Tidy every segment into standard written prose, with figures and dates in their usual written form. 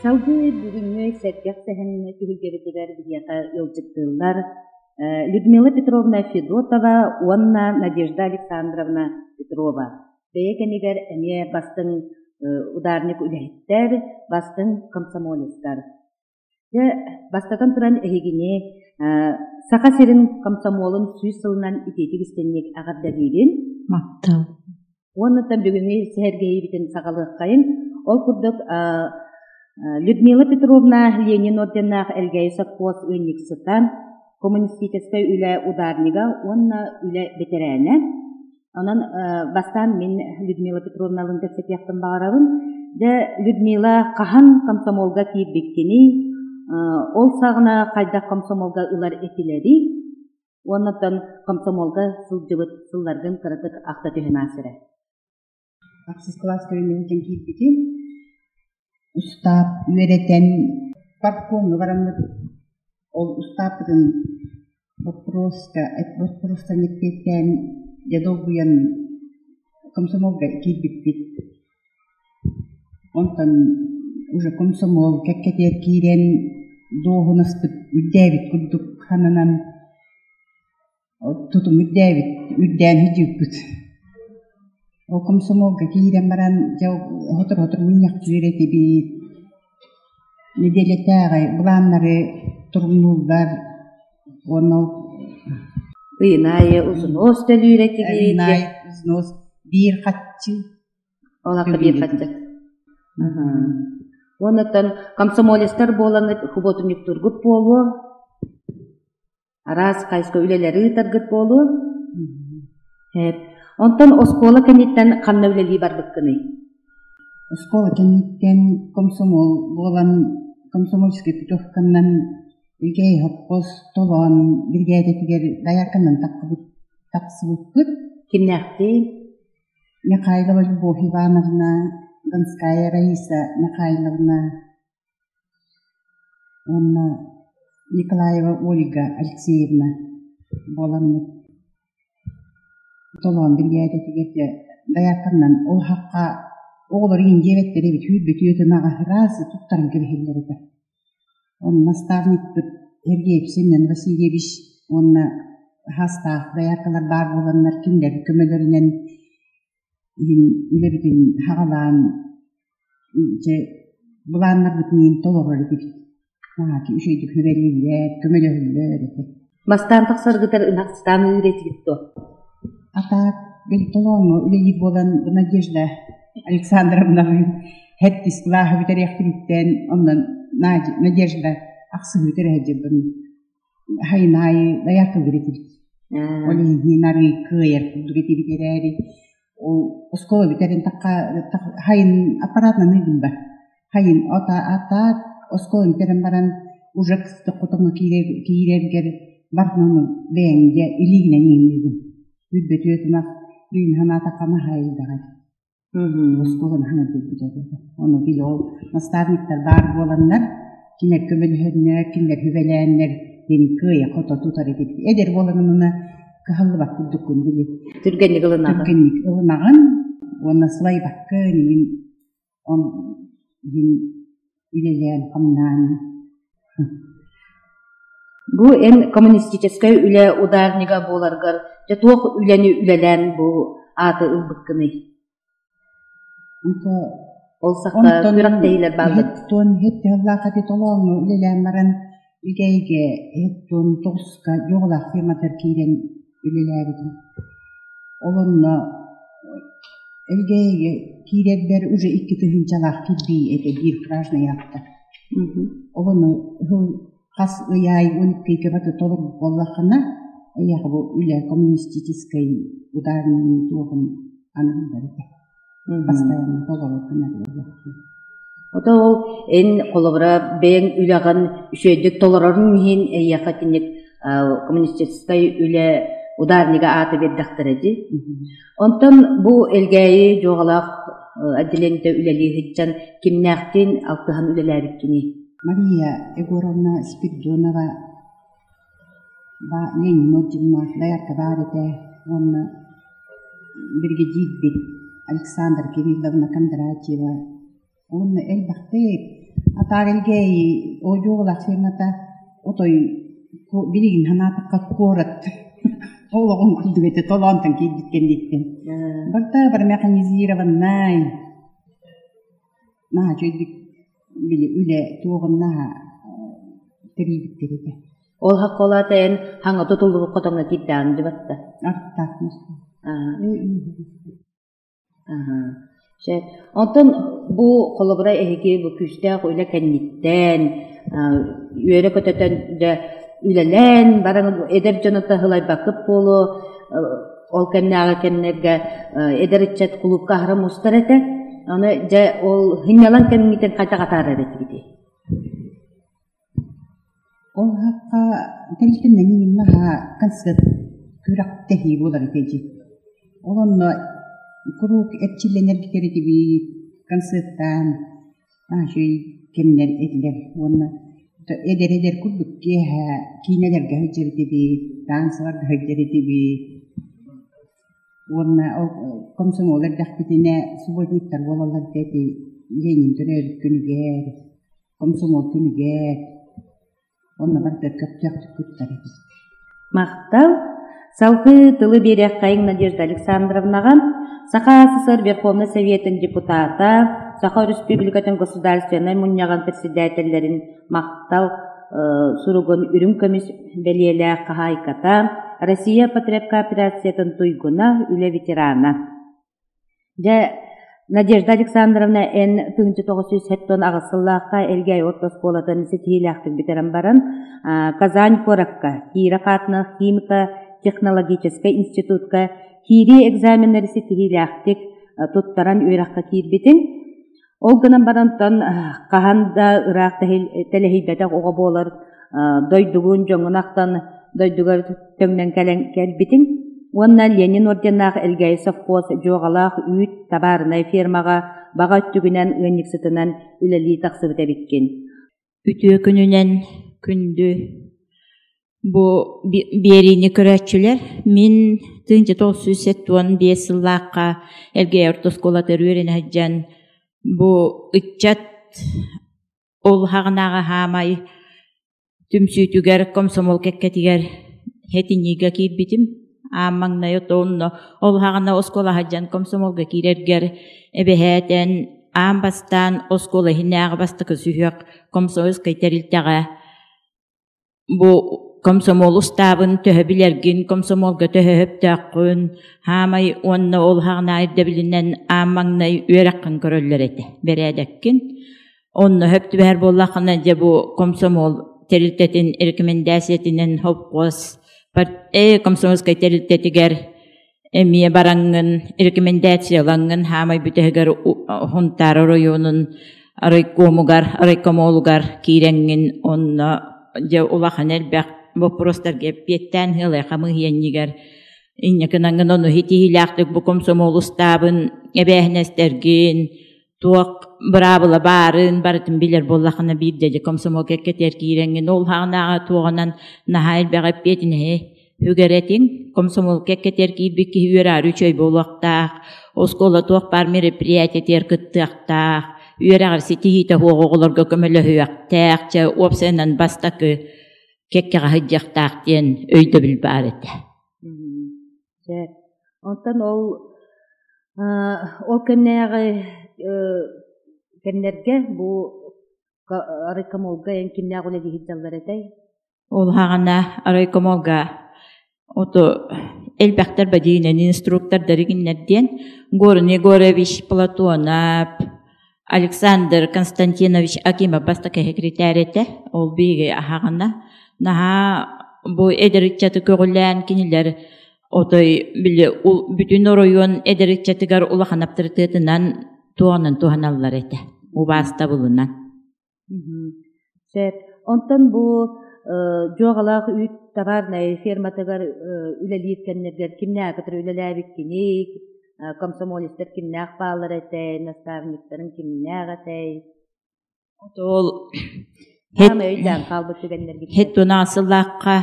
Salgı bugünü sergah sehenine tühülgeritiler biliyaka yolcuktılar. Людмила Петровна Федотова, Онна Надежда Александровна Петрова. Бейекенигер эме бастың ударник үлэхиттер, бастың комсомолистар. Бастатан туран эхигине сака серин комсомолын сүй сылынан итетик истеннек агардабирин. Мактал. Оннан бүгүнү сергей битин сагалыккайын. Ол курдук Людмила Петровна Ленин орденнах элгей совхоз униксытан коммунистической үле ударнига, онна үле ветераны. Онан бастан мен Людмила Петровна лындырсет яқтын бағарабын. Людмила қахан комсомолга киірбеккені, ол сағына қайда комсомолга ұлар етілері, оннан комсомолга сыллардың қырытық ақта түйін асыры. Ақсыз класс көрінген киірбекен, ұстап, үйретен, парткомны барамды. Ол ұстапыдың вопроска нетпеттен дедовуян комсомолга киірбекпет. Онтан уже комсомол кәккетер киірен доғыныспыт үддәвит күрдік хананан тұтым үддәвит үддән хиджіппіт. Ол комсомолга киірен баран хотыр мұняқ жүреті бейт. Неделетәғай бұланлары тургунулдар оны ыйнайы узунос да үйретиги ыйнай узунос бир катчы олакы бир катчы онотон комсомолистер боланы хуботунук тургуп болу арас кайска үлелери таргыт болу онтон оскола кенеттен канна үлели барбыккыны оскола кенеттен комсомол болан комсомольский путевканнан Игей хоппос толон биргейдетигер даяканнан тақсыбыппыт. Кимнәхти? Михайлова Любовь Ивановна, Донская Раиса Михайловна, Онна Николаева Ольга Алексеевна боланны. Толон биргейдетигер даяканнан ол хаққа оғылар еңдебеттері бит хүлбет үйетінаға разы тұттарым кебехелдері. Он наставник Сергей Семен Васильевич, он хастах даяркалар бар боланнар киндер көмөлөрүнөн үлебитин хагалан же буланнар битин толорор бит. Маки үшөйдү хөбелилер, көмөлөрүлөр. Бастан таксаргытар ынакстан үйретипти. Ата бел толоңо үлеги болан Надежда Александровна хеттис лахы битерехтириттен ондан Надежда ақсы өтерәдебін хайнай даяркы беретіп. Олен хинары көйер күлдіретіп ерәрі. Ол оскола бітерін таққа хайын аппаратынан үйдің ба. Хайын ата оскола бітерін баран уже кісті құтыңы кейрергер бартыны бәңге илігінен еңгізім. Үдбет өтімақ үйін хана таққаны хайылдағай. Осколын хана бөлбітеді. Оны бил ол наставниктар бар боландар, кинер көмөлөрүнөр, кинер хүбеләннер, дени кыя кото тутар етет. Эдер боланына кахаллы бак күрдүккүн били. Түргенник ылынаган, оны сылай баккы, он үлелән камнан. Бу эн коммунистической үле ударнига боларгар, жатуок үлени үлелән бу аты ылбыккыны. Ол сақта бирак дейлер балды. Хеттон хетте аллақаты толоңы үлелән маран үлгейге хеттон тоғысқа жоғылақ фирматар кейден үлеләбідім. Олонна үлгейге кейден бер уже 2 түхінчалақ кирби ете бір пражна яқты. Олонна қас ұяй 12 баты толық боллақына аяғы бұл үлі коммунистической ударының тоғын анығын бар. Постоянно толорор. Ото ол эн колобра бен үляган үшөйдүк толорорун хин яхатинек коммунистической үле ударнига аты бердактырыды. Онтон бу элгейи жогалак отделенте үлели хитчан кимнактин алтыхан үлелериккини. Мария Егоровна Спиридонова ба Ленин Одимна даярка барыте онна бригадир бит Александр Кирилловна Кондратьева. Он эльбахтеп Атарылгай ойжоғылақ фермата отой билигин ханатыққа корат. Олығын күлдігеті толантын кейдіккен дейттен. Бірта бір механизированнай. Наға жөйдік білі үлі туғынна тірейдіктереді. Ол хаққа олатайын хаңа тұтылығы қотаңа кейддағын деп атты. Артықтақмыз. Онтон бу қолыбыра әйге бу күстәқ үлі кәнниттен, үйері көтетен де үлелен, барың эдер жоната хылай бақып болу, ол кәннәға кәннерге эдер итчет құлыпқа харам ұстар әті, ол хынялан кәннитен қайта қатар әреті бейді. Ол хаққа тәлкіннен енімнаға концерт күрақ тәхи болар әтежі. Оланна kuruuk etçillenergi kereki bir konserttan şey kemler ediler onu eder kurduk ki kineler gahcer dedi danslar gahcer dedi onu komsomolar dakitine subotnikler volalar dedi Lenin döner günüge komsomol günüge onu barda kapacak tuttar ediz. Мақтал салқы тылы берек қайың Надежда Александровнаға Саха СССР Верховный Советін депутата, Саха Республикатын государственной муньяган председательлерин мақтал суругун үрім көміс белелі қағайката, Россия Потреб кооперациятын туйгуна үлі ветерана. Надежда Александровна эн 1907 ағысыллаққа әлгәй ортос болатын сетхиляқтың битерен барын Казань Коракка, Кира қатны химика технологический институтка Кири экзаменleri сетхиляқтық туттаран үйраққа кирбетін. Ол гынан барантан қағанда ұрақта тәліхейбәтақ оға болар дойдуғын жоңынақтан дойдуғар төңнен кәлбетін. Онна Ленин орденнақ әлгәй совхоз жоғалақ үйт табарынай фермаға баға түгінен ұйынықсытынан үләлі тақсыбыта біткен. Үтіе күнінен күнді бұл беріні көрәтшілер мен 1975 жыллаққа әлгәй ортосколатыр өрен әджан бұл үтчат ол хағынаға хамай түмсүйтігер комсомол кәккәтігер хәтінеге кейбітім. Аммаңна йотонно ол хагана оскола хаджан комсомолга кирергер эбехэтен амбастан оскола хинага бастыкы сүйөк комсомол кайтерилтага бу комсомол устабын төһөбилерген комсомолга төһөптөккүн хамай онно ол хагана айдабилинен аммаңна үйраккын көрөллөр эте бередеккин онно хөптү бер боллакына же бу комсомол терилтетин рекомендациятинен хопкос комсомольская терилтетигер эмие барангын рекомендациялангын хамай бүтегер хунтар районун райкомолугар киреңин онно же улаханел бак вопростарге петтен хылы хамыйеннигер иннеканангын ону хитихилактык бу комсомол устабын эбехнестерген туак бравыла барын барытын билер боллахана бирде комсомол кеккетер киреңин ол хагнага туганан нахайл бегеп петине үгеретин комсомол кеккетер кибики үйрар үчөй болуактаак оскола туак бар мероприятиятер кыттыактаак үйрагар ситихите хуогоголорго көмөлөһүактаак же опсенан бастакы кеккега хыджактаак диен өйдө бил бар эте. Онтан ол кеннерге бу райкомолга кимнягы леги хиджаллар этэй. Ол хагана райкомолга ото элбактар бадинен инструктор дәригиннерден Горн Егорович Платонов, Александр Константинович Акимов бастака секретарете ол биге хагана наха бу эдериччаты көгүлән кинилер отой биле бүтүн район эдериччатыгар улаханаптыртытынан туаналлар эте. Убаста булунан. Онтан бу жоғалақ үйт табарнай ферматыгар үлелиеткеннергер кимнәк кытыр үлеләбик киник, комсомолистер кимнәк баллар этэй, наставниктерин кимнәк этэй. Ол Хам өйдән калбы түгеннерге. Хет тунасыллакка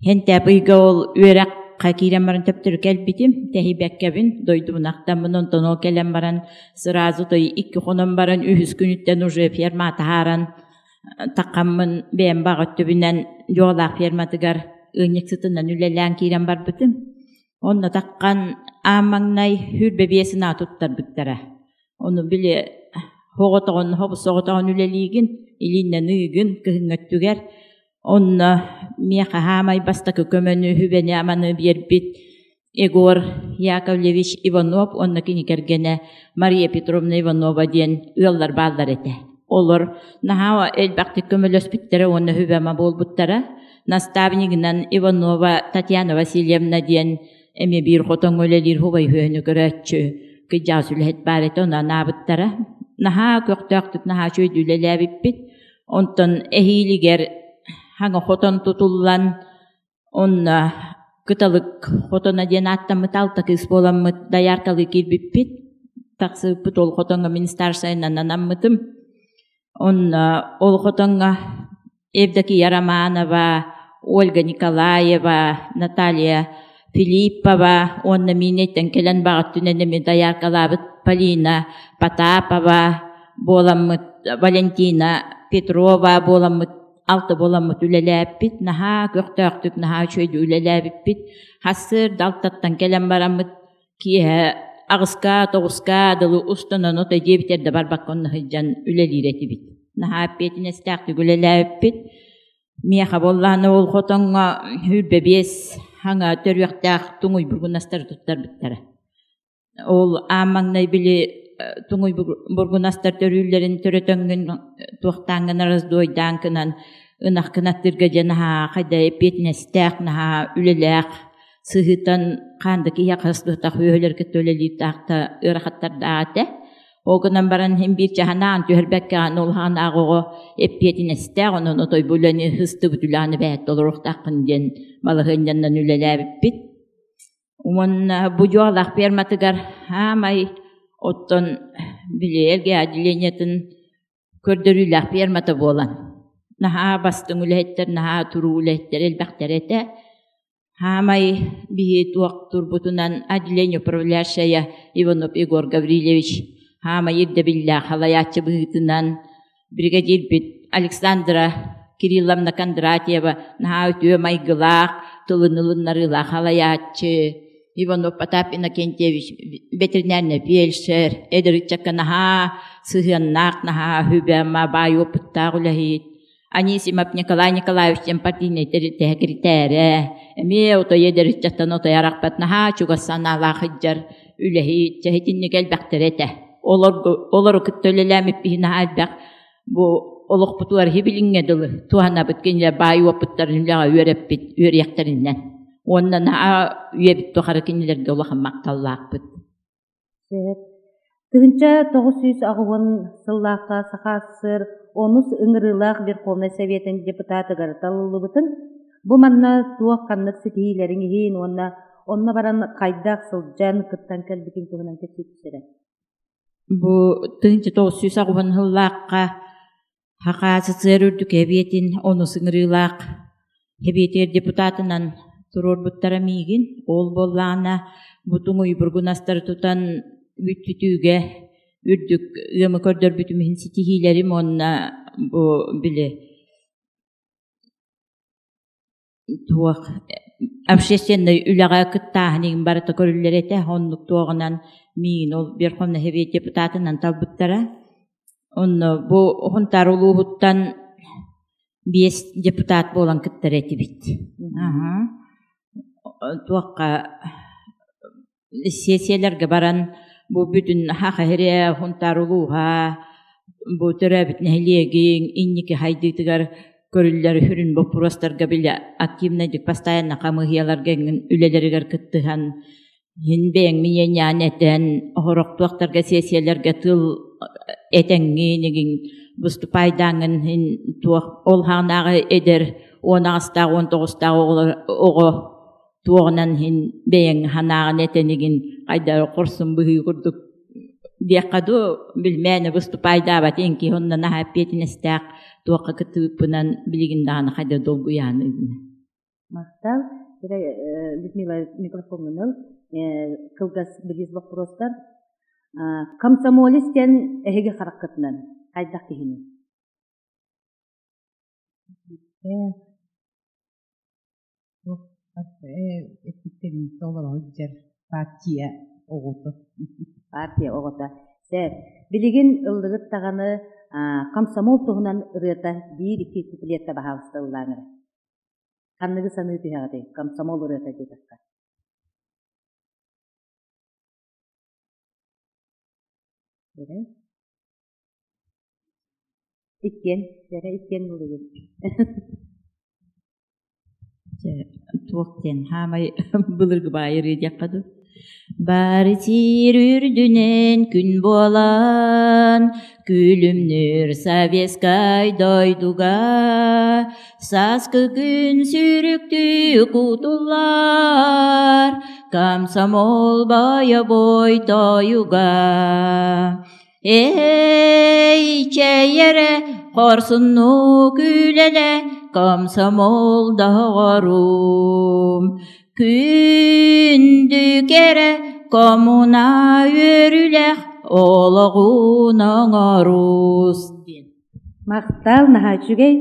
хентә быйга ол үрәк кирен баран төптөр келбитим техибеккебин дойдунактамын онтон келен баран сразу той 2 хонон баран үһүс күнүттен уже ферма тааран такаммын бем багыттыбинен жоолак ферматыгар ыньыксытынан үлелән кирен барбытым онна таккан амаңнай хүрбебиесин атуттар бүттара onu bile hogotogon hobsogotogon üleliğin ilinne nıgın kıhıngöttüger onna miyaqa hamay bastaka kömönü hübeni amanı bierbit Egor Yakovlevich Ivanov onna kinikergene Maria Petrovna Ivanova diyen ıallar ballar ete. Olur naha elbaqti kömölös bittere onna hübema bol buttara nastavniginan Ivanova Tatyana Vasilyevna diyen emi bir hoton ölelir hubay hüönü görötçü Kıcasülhet baret ona nabıttara. Naha köktöktük naha şöydüyle bippit. Ondan ehiliger hangi hoton tutullan onna kıtalık hotona diyen attamıt altak ispolamıt dayarkalı kirbippit. Taksı putol hotonga ministersayından anamıtım. Onna ol hotonga evdeki Yaramanova, Olga Nikolayeva, Natalia Filippova, onna minetten kelen bağıttünenemi dayarkalabıt Polina Potapova, bolamıt Valentina Petrova, bolamıt altı bolamıt ülelebit, naha köktöktük, naha şöydü ülelebit, hasır daltattan kelen baramıt ki ağızka, toğuzka, dalı ustana nota diyebiterde barbakkonna hıccan ülelireti bit. Naha petine staktık ülelebit, miyaqa bollahına ol xotonga hürbebes, hanga törüyaqtaq tunguy burgunastar tuttar bittara. Ol amangna bili tunguy burgunastar törüylerin törötöngün tuaqtangın arazdoydan kınan ınaq kınattırga janaha qayda petine stak naha ülelaq sıhıtan qandaki yaqaslıqtaq hüöler kötöleliytaqta ıraqattar dağate. Oğunan baran hem bir cahanan tüherbekkan olhan ağoğu petine stak onun otoy bulani hıstı bütülanı bəyət oluruqtaqın den malahınyandan ülelebit. Uman bu joğlaq permatıgar hamay otton bili elge adileniyetin kördörüylaq permatı bolan. Naha bastın ülehetler, naha turu ülehetler elbaqtar ete. Hamay bihi tuaq turbutunan adileniyo pravlerşaya Ivanov Igor Gavrilevich. Hamay irde billah halayatçı bıhıtınan brigadir bit Aleksandra Kirillovna Kondratьева naha ütüye maygılaq, tılınılınlarıyla halayatçı, Ivanov Potapina Kentevich, veterinerine felşer, Ederitçaka naha sıhıyannak, naha hübema, bayi opıttaq ulahit, Anisimov Nikolay Nikolaevичтен partiyne sekretere, eme oto Ederitçaktan oto yaraqpat naha çugassan ala hıccar ulahit, çehitinni gelbaqtar ete. Olur küttölelemip bihi naha elbaq, bu oluq putuar hibilinge dılı, tuhana bitkenle bayi opıttarın lağa üyereppit, üyeriyaktarından. Ondan naha üyebit tuharı kendilerge olaqın maqtallaq bit. Evet. Tığınca 900 ağıvın sıllaqa saxasır, onus ıngırılaq bir Verkhovnay Sovetin deputatı garıtalılığı bıtın. Bu manna tuaqanlık sitihilerin hiin onna baran qaydaq sılcan kıttan kelbikin tuğunan kesipsire. Bu tığınca 900 ağıvın hıllaqqa haqası sırırdık hebiyetin onu sınırılaq hebiyetler deputatından turur buttara migin ol bollana butun uyburgunastar tutan bütütüge ürdük yımı kördör bütümühin sitihilerim onna bu bile tuaq общественный ülağa kıttahinin barata körüllerete onluk tuağınan migin ol Verkhovnay hebiyet deputatından talbuttara onu bu huntaruluğuttan bies deputat bolan kıttar etibit. Tuaqqa sesiyalarga baran bu bütün haqa here huntaruluğa bu törabit nehliegin inniki haydiğtigar körüller hürün bu prostarga bile aktivnaydık pastayanna qamıhiyalarga ülelerigar kıttıhan hinbeğen miyenyaneten horok tuaqtarga sesiyalarga tıl etengin bustupaydanın hin tuaq olhanağı eder 16'da 19'da oğu tuğunan hin beyen hanağın etenigin qayda kursun bıhı kurduk diyaqadu bilmeyene bustupayda batenki honna naha petine stak tuaqa kıtıpınan biligin dağına qayda dolguyanı. Maqtal Людмила микрофонын кылгас билис вопростар. Комсомолистен эһиге харакатынан айдак кихини. Партия огота. Билигин ылдыгыт таганы комсомол туһунан ырыта бир ики куплетта баһаабыстыллааңыр. Канныгы саныы тыһагаты комсомол ырыта дитакка. Иккен булыгын. Туоктен хамай былыргы байыры дяккаду. Бары тирүрдүнен күн болан, күлүмнүр Советскай дойдуга, саскы күн сүрүктү кутулар, комсомол бая бой тойуга. Эй, чейере, хорсунну күлеле, комсомол дағарум. Күнді кере, комуна өрілек, олығунан арус. Мақтал нахачугай,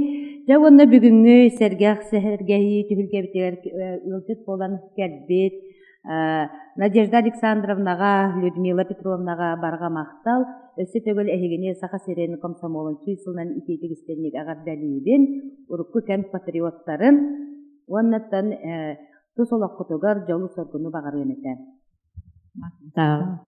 жауынны бүгінгі сәргәқ сәргәйі түхілге бітер үлгіт болан кәлбет, Надежда Александровнаға, Людмила Петровнаға барға мақтал, өсі төгіл әйгіне сақа серені комсомолын түйсілінен икейтігістерінек ағар дәлейден ұрыққы кәм патриоттарын оннаттан тұсолақ құтығар жолы соргыны бағар өметен. Мақтал.